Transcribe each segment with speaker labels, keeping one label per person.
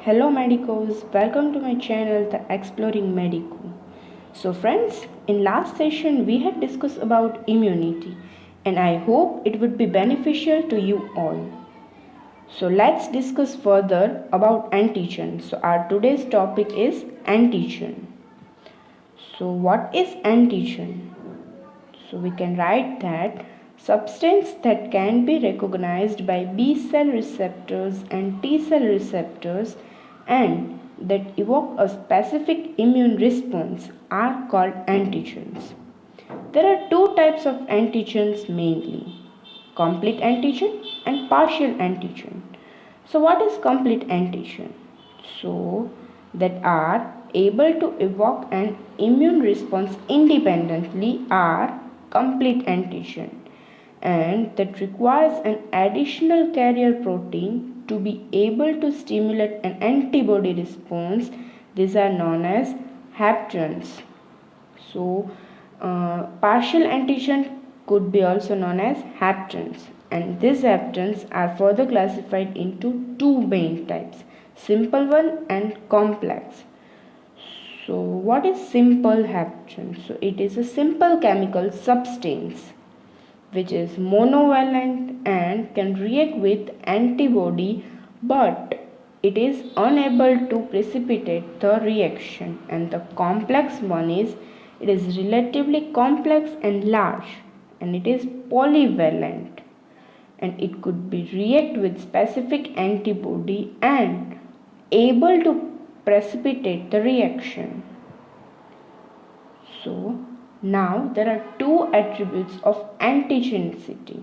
Speaker 1: Hello Medicos, welcome to my channel The Exploring Medicò. So friends, in last session we had discussed about immunity and I hope it would be beneficial to you all. So let's discuss further about antigen. So our today's topic is antigen. So what is antigen? So we can write that substance that can be recognized by B cell receptors and T cell receptors and that evoke a specific immune response are called antigens. There are two types of antigens mainly, complete antigen and partial antigen. So what is complete antigen? So that are able to evoke an immune response independently are complete antigen, and that requires an additional carrier protein to be able to stimulate an antibody response. These are known as Haptens. So partial antigen could be also known as Haptens, and these Haptens are further classified into two main types, simple one and complex. So what is simple hapten? So it is a simple chemical substance which is monovalent and can react with antibody, but it is unable to precipitate the reaction. And the complex one is, it is relatively complex and large, and it is polyvalent, and it could be react with specific antibody and able to precipitate the reaction. So now there are two attributes of antigenicity.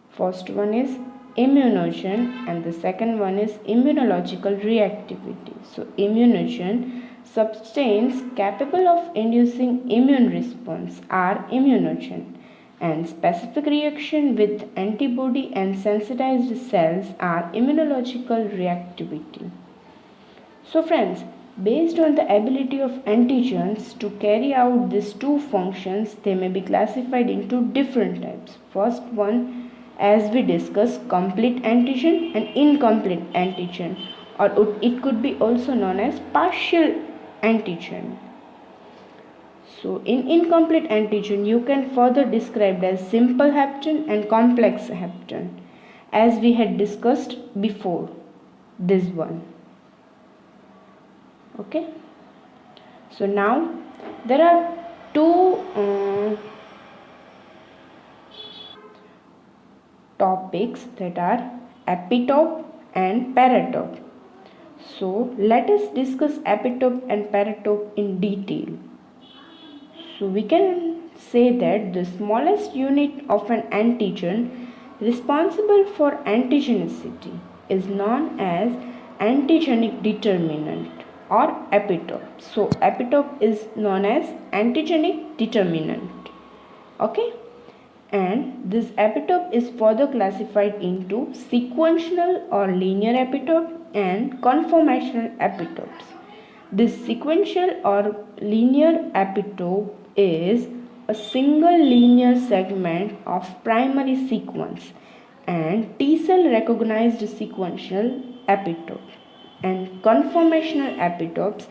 Speaker 1: First one is immunogen and the second one is immunological reactivity. So immunogen, substance capable of inducing immune response are immunogen, and specific reaction with antibody and sensitized cells are immunological reactivity. So friends, based on the ability of antigens to carry out these two functions, they may be classified into different types. First one, as we discussed, complete antigen and incomplete antigen, or it could be also known as partial antigen. So in incomplete antigen, you can further describe as simple hapten and complex hapten, as we had discussed before this one. Okay, so now there are two topics that are epitope and paratope. So let us discuss epitope and paratope in detail. So we can say that the smallest unit of an antigen responsible for antigenicity is known as antigenic determinant or epitope. So epitope is known as antigenic determinant. Okay, and this epitope is further classified into sequential or linear epitope and conformational epitopes. This sequential or linear epitope is a single linear segment of primary sequence and T-cell recognized sequential epitope. And conformational epitopes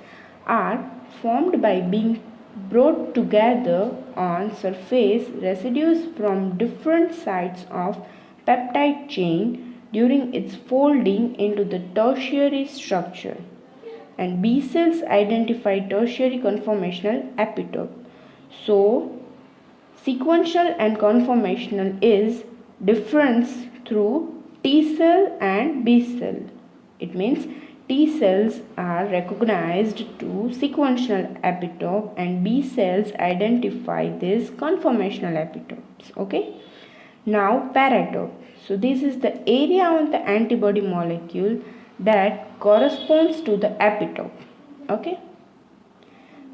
Speaker 1: are formed by being brought together on surface residues from different sides of peptide chain during its folding into the tertiary structure. And B cells identify tertiary conformational epitope. So sequential and conformational is difference through T cell and B cell. It means T cells are recognized to sequential epitope and B cells identify these conformational epitopes. Okay. Now paratope. So this is the area on the antibody molecule that corresponds to the epitope. Okay.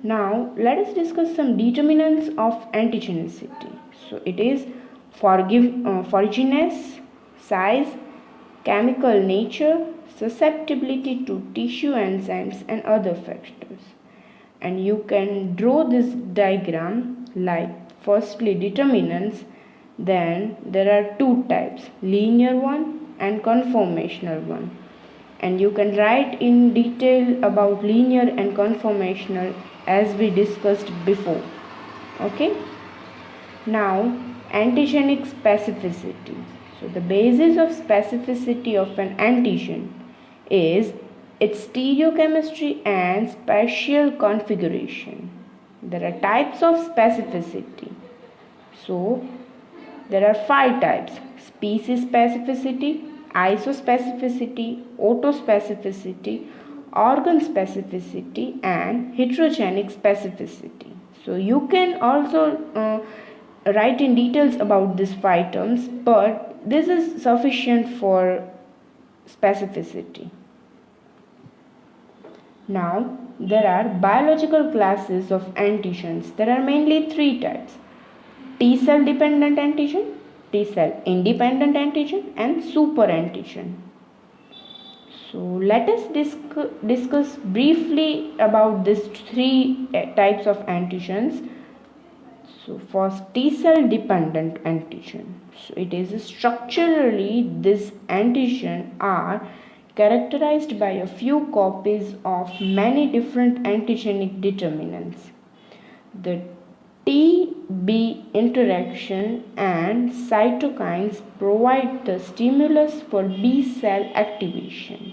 Speaker 1: Now let us discuss some determinants of antigenicity. So it is foreignness, size, chemical nature, susceptibility to tissue enzymes and other factors. And you can draw this diagram like firstly determinants, then there are two types, linear one and conformational one. and you can write in detail about linear and conformational as we discussed before. Okay, now antigenic specificity. So the basis of specificity of an antigen is its stereochemistry and spatial configuration. There are types of specificity. So there are 5 types: species specificity, isospecificity, autospecificity, organ specificity, and heterogenic specificity. So you can also write in details about these 5 terms, but this is sufficient for specificity. Now there are biological classes of antigens. There are mainly 3 types: T cell dependent antigen, T cell independent antigen, and super antigen. So let us discuss briefly about these 3 types of antigens. So first, T cell dependent antigen. So it is structurally, this antigen are characterized by a few copies of many different antigenic determinants. The T-B interaction and cytokines provide the stimulus for B cell activation.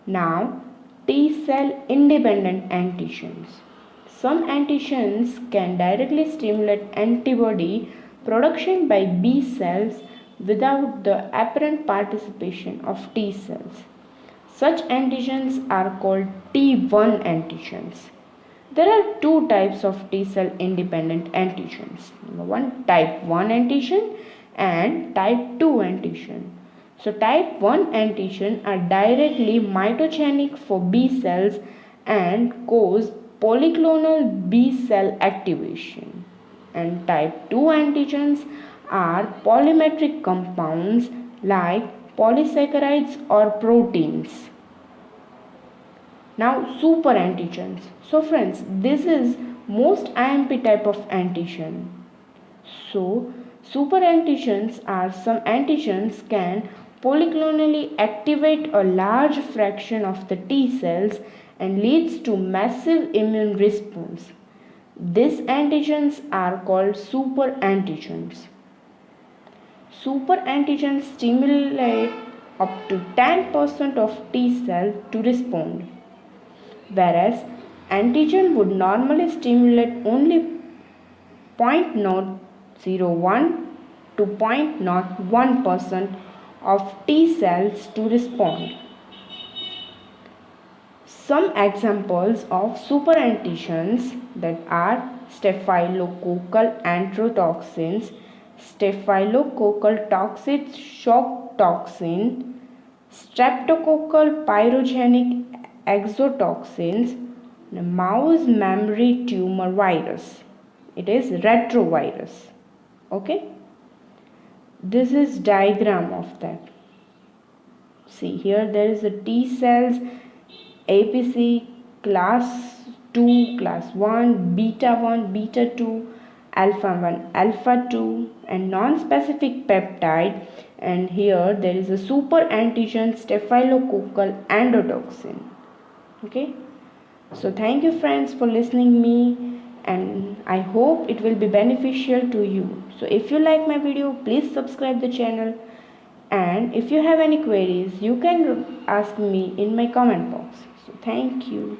Speaker 1: Now, T cell independent antigens. Some antigens can directly stimulate antibody production by B cells without the apparent participation of T cells. Such antigens are called T1 antigens. There are 2 types of T cell independent antigens. Number 1, type 1 antigen and type 2 antigen. So type 1 antigen are directly mitogenic for B cells and cause polyclonal B cell activation. And type 2 antigens are polymetric compounds like polysaccharides or proteins. Now super antigens. So friends, this is most IMP type of antigen. So super antigens are some antigens can polyclonally activate a large fraction of the T cells and leads to massive immune response. These antigens are called super antigens. Super antigens stimulate up to 10% of T cell to respond, whereas antigen would normally stimulate only 0.01 to 0.01% of T cells to respond. Some examples of super antigens that are staphylococcal enterotoxins, staphylococcal toxic shock toxin, streptococcal pyrogenic exotoxins, mouse memory tumor virus. It is retrovirus. Okay. This is diagram of that. See here, there is a T cells, APC, class 2, class 1, beta 1, beta 2, alpha 1, alpha 2, and non-specific peptide. And here there is a super antigen staphylococcal endotoxin. Okay. So thank you friends for listening me, and I hope it will be beneficial to you. So if you like my video, please subscribe the channel, and if you have any queries, you can ask me in my comment box. So thank you.